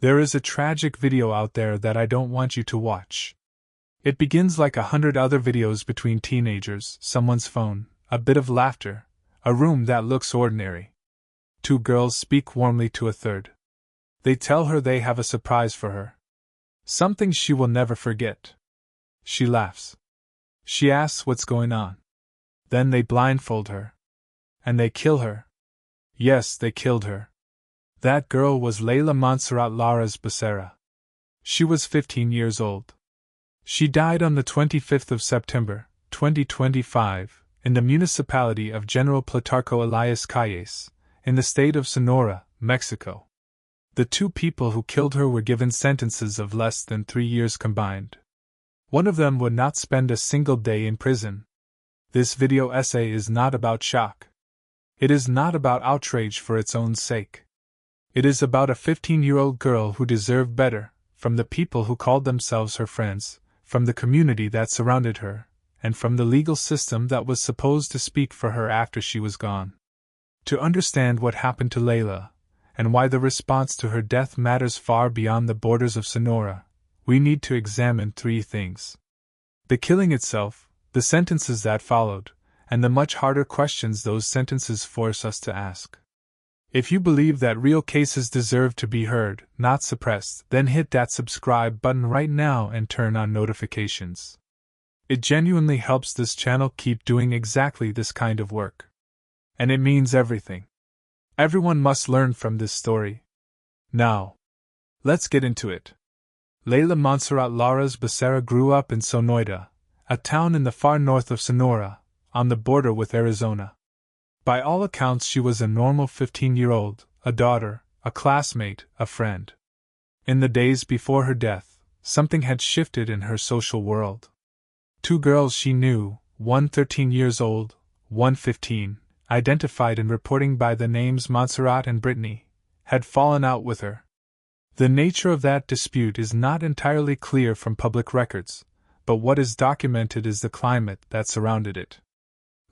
There is a tragic video out there that I don't want you to watch. It begins like 100 other videos between teenagers, someone's phone, a bit of laughter, a room that looks ordinary. Two girls speak warmly to a third. They tell her they have a surprise for her. Something she will never forget. She laughs. She asks what's going on. Then they blindfold her. And they kill her. Yes, they killed her. That girl was Leyla Monserrat Lares Becerra. She was 15 years old. She died on the 25th of September, 2025, in the municipality of General Plutarco Elias Calles, in the state of Sonora, Mexico. The two people who killed her were given sentences of less than 3 years combined. One of them would not spend a single day in prison. This video essay is not about shock. It is not about outrage for its own sake. It is about a 15-year-old girl who deserved better, from the people who called themselves her friends, from the community that surrounded her, and from the legal system that was supposed to speak for her after she was gone. To understand what happened to Leyla, and why the response to her death matters far beyond the borders of Sonora, we need to examine 3 things: the killing itself, the sentences that followed, and the much harder questions those sentences force us to ask. If you believe that real cases deserve to be heard, not suppressed, then hit that subscribe button right now and turn on notifications. It genuinely helps this channel keep doing exactly this kind of work. And it means everything. Everyone must learn from this story. Now, let's get into it. Leyla Monserrat Lares Becerra grew up in Sonora, a town in the far north of Sonora, on the border with Arizona. By all accounts, she was a normal 15-year-old, a daughter, a classmate, a friend. In the days before her death, something had shifted in her social world. 2 girls she knew, one 13 years old, one 15, identified in reporting by the names Montserrat and Brittany, had fallen out with her. The nature of that dispute is not entirely clear from public records, but what is documented is the climate that surrounded it.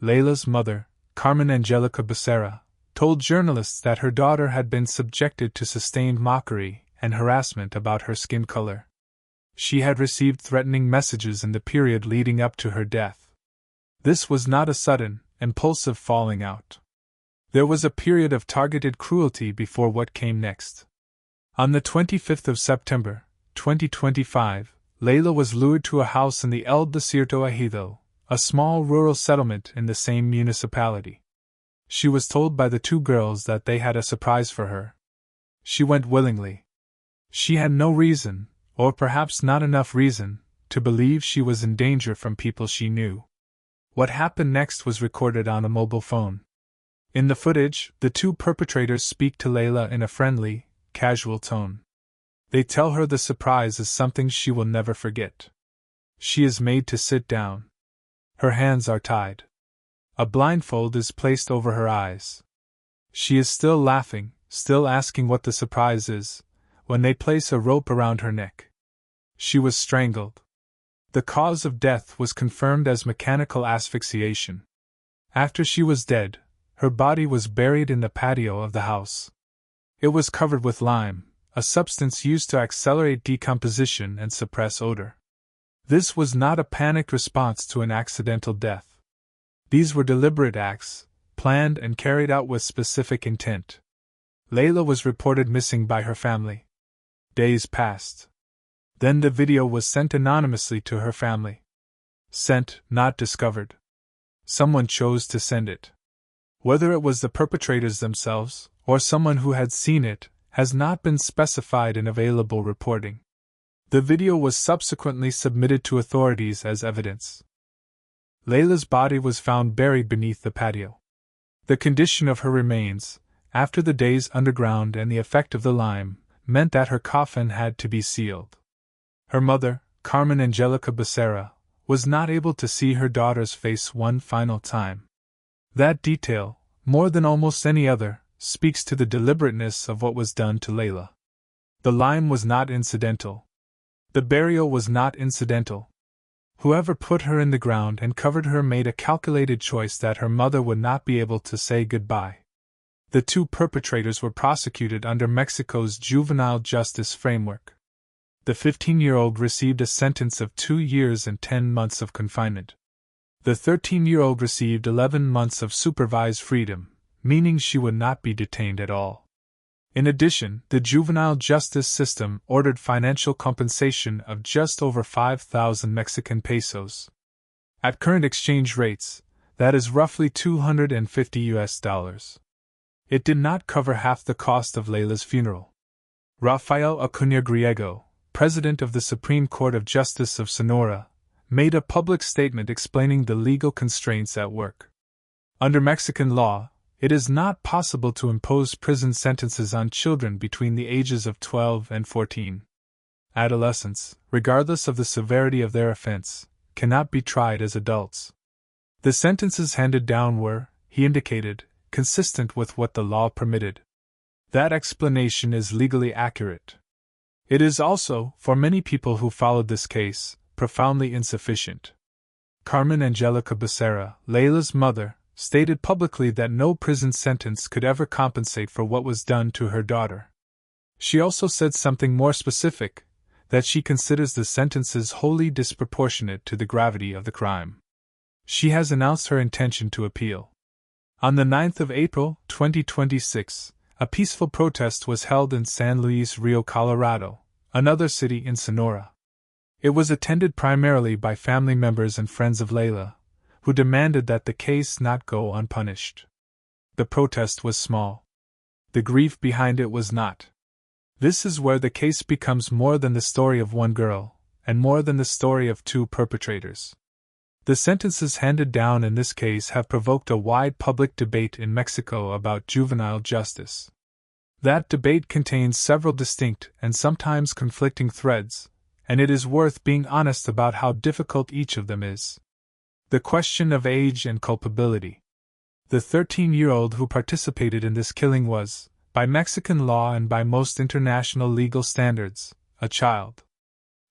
Leyla's mother, Carmen Angelica Becerra, told journalists that her daughter had been subjected to sustained mockery and harassment about her skin color. She had received threatening messages in the period leading up to her death. This was not a sudden, impulsive falling out. There was a period of targeted cruelty before what came next. On the 25th of September, 2025, Leyla was lured to a house in the El Desierto Ejido, a small rural settlement in the same municipality. She was told by the 2 girls that they had a surprise for her. She went willingly. She had no reason, or perhaps not enough reason, to believe she was in danger from people she knew. What happened next was recorded on a mobile phone. In the footage, the 2 perpetrators speak to Leyla in a friendly, casual tone. They tell her the surprise is something she will never forget. She is made to sit down. Her hands are tied. A blindfold is placed over her eyes. She is still laughing, still asking what the surprise is, when they place a rope around her neck. She was strangled. The cause of death was confirmed as mechanical asphyxiation. After she was dead, her body was buried in the patio of the house. It was covered with lime, a substance used to accelerate decomposition and suppress odor. This was not a panicked response to an accidental death. These were deliberate acts, planned and carried out with specific intent. Leyla was reported missing by her family. Days passed. Then the video was sent anonymously to her family. Sent, not discovered. Someone chose to send it. Whether it was the perpetrators themselves, or someone who had seen it, has not been specified in available reporting. The video was subsequently submitted to authorities as evidence. Leyla's body was found buried beneath the patio. The condition of her remains, after the days underground and the effect of the lime, meant that her coffin had to be sealed. Her mother, Carmen Angelica Becerra, was not able to see her daughter's face one final time. That detail, more than almost any other, speaks to the deliberateness of what was done to Leyla. The lime was not incidental. The burial was not incidental. Whoever put her in the ground and covered her made a calculated choice that her mother would not be able to say goodbye. The two perpetrators were prosecuted under Mexico's juvenile justice framework. The 15-year-old received a sentence of 2 years and 10 months of confinement. The 13-year-old received 11 months of supervised freedom, meaning she would not be detained at all. In addition, the juvenile justice system ordered financial compensation of just over 5,000 Mexican pesos. At current exchange rates, that is roughly $250. It did not cover half the cost of Leyla's funeral. Rafael Acuña Griego, president of the Supreme Court of Justice of Sonora, made a public statement explaining the legal constraints at work. Under Mexican law, it is not possible to impose prison sentences on children between the ages of 12 and 14. Adolescents, regardless of the severity of their offense, cannot be tried as adults. The sentences handed down were, he indicated, consistent with what the law permitted. That explanation is legally accurate. It is also, for many people who followed this case, profoundly insufficient. Carmen Angelica Becerra, Leyla's mother, stated publicly that no prison sentence could ever compensate for what was done to her daughter. She also said something more specific, that she considers the sentences wholly disproportionate to the gravity of the crime. She has announced her intention to appeal. On the 9th of April, 2026, a peaceful protest was held in San Luis Rio Colorado, another city in Sonora. It was attended primarily by family members and friends of Leyla, who demanded that the case not go unpunished. The protest was small. The grief behind it was not. This is where the case becomes more than the story of one girl, and more than the story of two perpetrators. The sentences handed down in this case have provoked a wide public debate in Mexico about juvenile justice. That debate contains several distinct and sometimes conflicting threads, and it is worth being honest about how difficult each of them is. The question of age and culpability. The 13-year-old who participated in this killing was, by Mexican law and by most international legal standards, a child.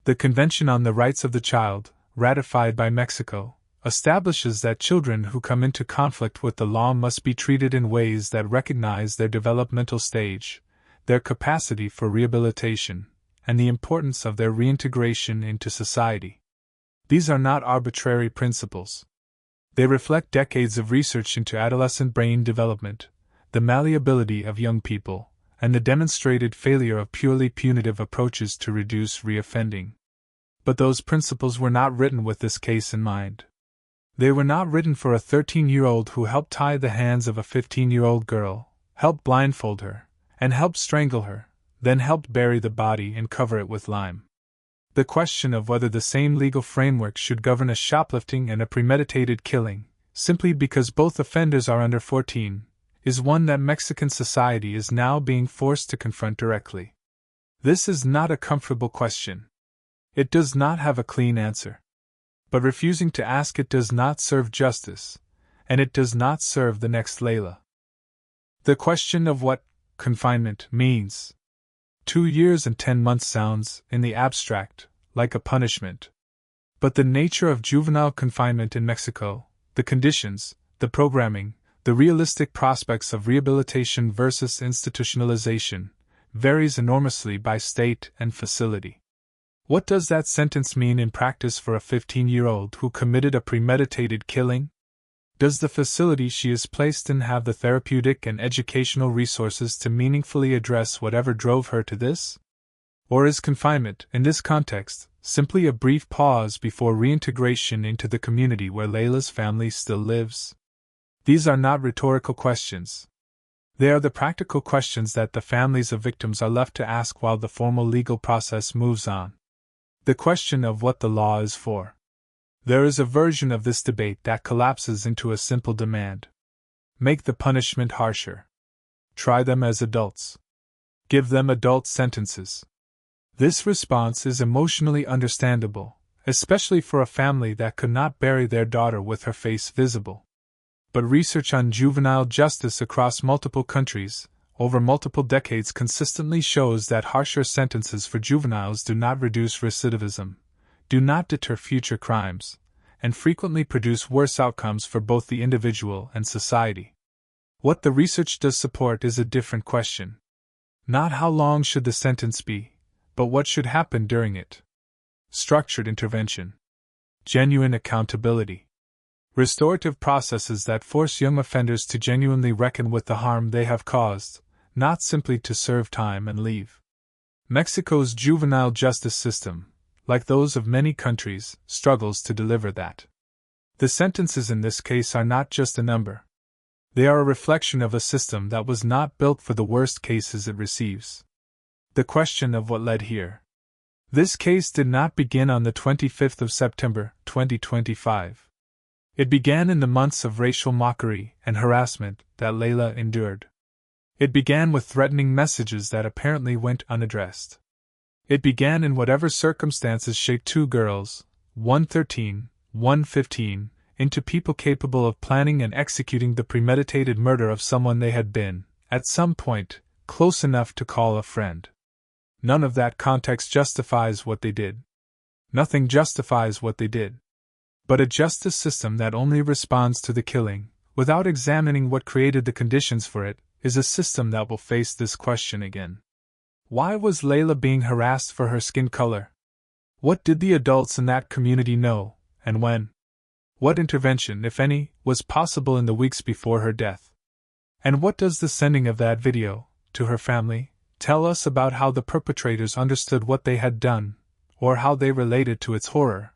The Convention on the Rights of the Child, ratified by Mexico, establishes that children who come into conflict with the law must be treated in ways that recognize their developmental stage, their capacity for rehabilitation, and the importance of their reintegration into society. These are not arbitrary principles. They reflect decades of research into adolescent brain development, the malleability of young people, and the demonstrated failure of purely punitive approaches to reduce reoffending. But those principles were not written with this case in mind. They were not written for a 13-year-old who helped tie the hands of a 15-year-old girl, helped blindfold her, and helped strangle her, then helped bury the body and cover it with lime. The question of whether the same legal framework should govern a shoplifting and a premeditated killing, simply because both offenders are under 14, is one that Mexican society is now being forced to confront directly. This is not a comfortable question. It does not have a clean answer. But refusing to ask it does not serve justice, and it does not serve the next Leyla. The question of what confinement means. 2 years and 10 months sounds, in the abstract, like a punishment. But the nature of juvenile confinement in Mexico, the conditions, the programming, the realistic prospects of rehabilitation versus institutionalization, varies enormously by state and facility. What does that sentence mean in practice for a 15-year-old who committed a premeditated killing? Does the facility she is placed in have the therapeutic and educational resources to meaningfully address whatever drove her to this? Or is confinement, in this context, simply a brief pause before reintegration into the community where Leyla's family still lives? These are not rhetorical questions. They are the practical questions that the families of victims are left to ask while the formal legal process moves on. The question of what the law is for. There is a version of this debate that collapses into a simple demand. Make the punishment harsher. Try them as adults. Give them adult sentences. This response is emotionally understandable, especially for a family that could not bury their daughter with her face visible. But research on juvenile justice across multiple countries, over multiple decades, consistently shows that harsher sentences for juveniles do not reduce recidivism, do not deter future crimes, and frequently produce worse outcomes for both the individual and society. What the research does support is a different question. Not how long should the sentence be, but what should happen during it. Structured intervention. Genuine accountability. Restorative processes that force young offenders to genuinely reckon with the harm they have caused, not simply to serve time and leave. Mexico's juvenile justice system, like those of many countries, struggles to deliver that. The sentences in this case are not just a number. They are a reflection of a system that was not built for the worst cases it receives. The question of what led here. This case did not begin on the 25th of September, 2025. It began in the months of racial mockery and harassment that Leyla endured. It began with threatening messages that apparently went unaddressed. It began in whatever circumstances shaped two girls, one 13, one 15, into people capable of planning and executing the premeditated murder of someone they had been, at some point, close enough to call a friend. None of that context justifies what they did. Nothing justifies what they did. But a justice system that only responds to the killing, without examining what created the conditions for it, is a system that will face this question again. Why was Leyla being harassed for her skin color? What did the adults in that community know, and when? What intervention, if any, was possible in the weeks before her death? And what does the sending of that video, to her family, tell us about how the perpetrators understood what they had done, or how they related to its horror?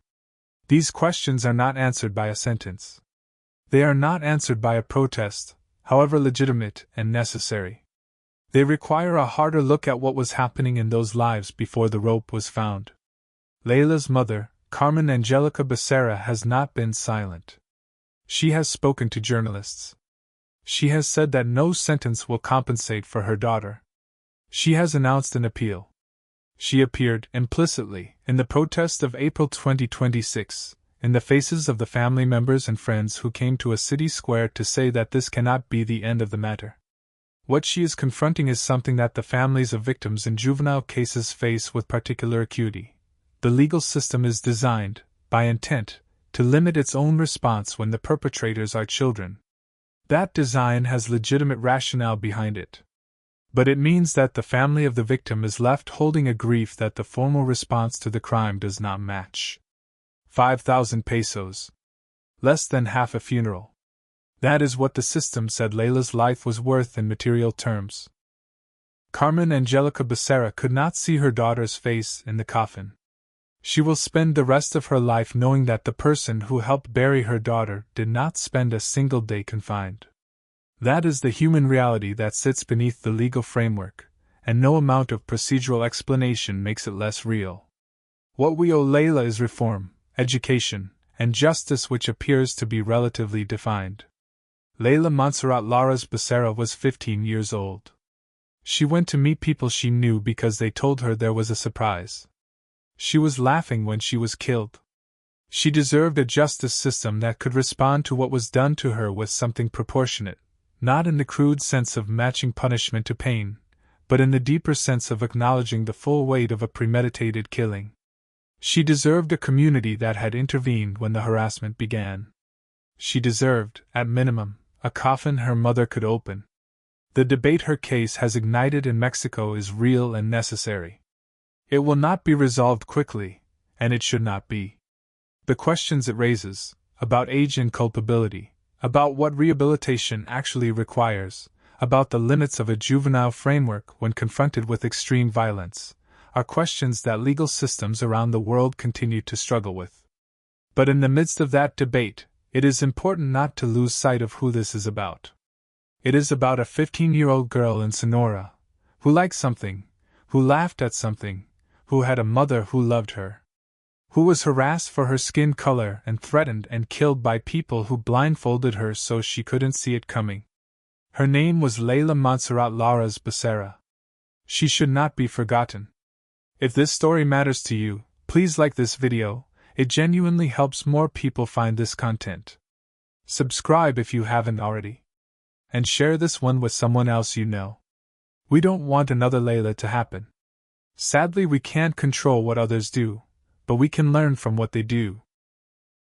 These questions are not answered by a sentence. They are not answered by a protest, however legitimate and necessary. They require a harder look at what was happening in those lives before the rope was found. Leyla's mother, Carmen Angelica Becerra, has not been silent. She has spoken to journalists. She has said that no sentence will compensate for her daughter. She has announced an appeal. She appeared, implicitly, in the protest of April 2026, in the faces of the family members and friends who came to a city square to say that this cannot be the end of the matter. What she is confronting is something that the families of victims in juvenile cases face with particular acuity. The legal system is designed, by intent, to limit its own response when the perpetrators are children. That design has legitimate rationale behind it. But it means that the family of the victim is left holding a grief that the formal response to the crime does not match. 5,000 pesos. Less than half a funeral. That is what the system said Leyla's life was worth in material terms. Carmen Angelica Becerra could not see her daughter's face in the coffin. She will spend the rest of her life knowing that the person who helped bury her daughter did not spend a single day confined. That is the human reality that sits beneath the legal framework, and no amount of procedural explanation makes it less real. What we owe Leyla is reform, education, and justice, which appears to be relatively defined. Leyla Monserrat Lares Becerra was 15 years old. She went to meet people she knew because they told her there was a surprise. She was laughing when she was killed. She deserved a justice system that could respond to what was done to her with something proportionate, not in the crude sense of matching punishment to pain, but in the deeper sense of acknowledging the full weight of a premeditated killing. She deserved a community that had intervened when the harassment began. She deserved, at minimum, a coffin her mother could open. The debate her case has ignited in Mexico is real and necessary. It will not be resolved quickly, and it should not be. The questions it raises, about age and culpability, about what rehabilitation actually requires, about the limits of a juvenile framework when confronted with extreme violence, are questions that legal systems around the world continue to struggle with. But in the midst of that debate, it is important not to lose sight of who this is about. It is about a 15-year-old girl in Sonora, who liked something, who laughed at something, who had a mother who loved her, who was harassed for her skin color and threatened and killed by people who blindfolded her so she couldn't see it coming. Her name was Leyla Monserrat Lares Becerra. She should not be forgotten. If this story matters to you, please like this video. It genuinely helps more people find this content. Subscribe if you haven't already. And share this one with someone else you know. We don't want another Leyla to happen. Sadly, we can't control what others do, but we can learn from what they do.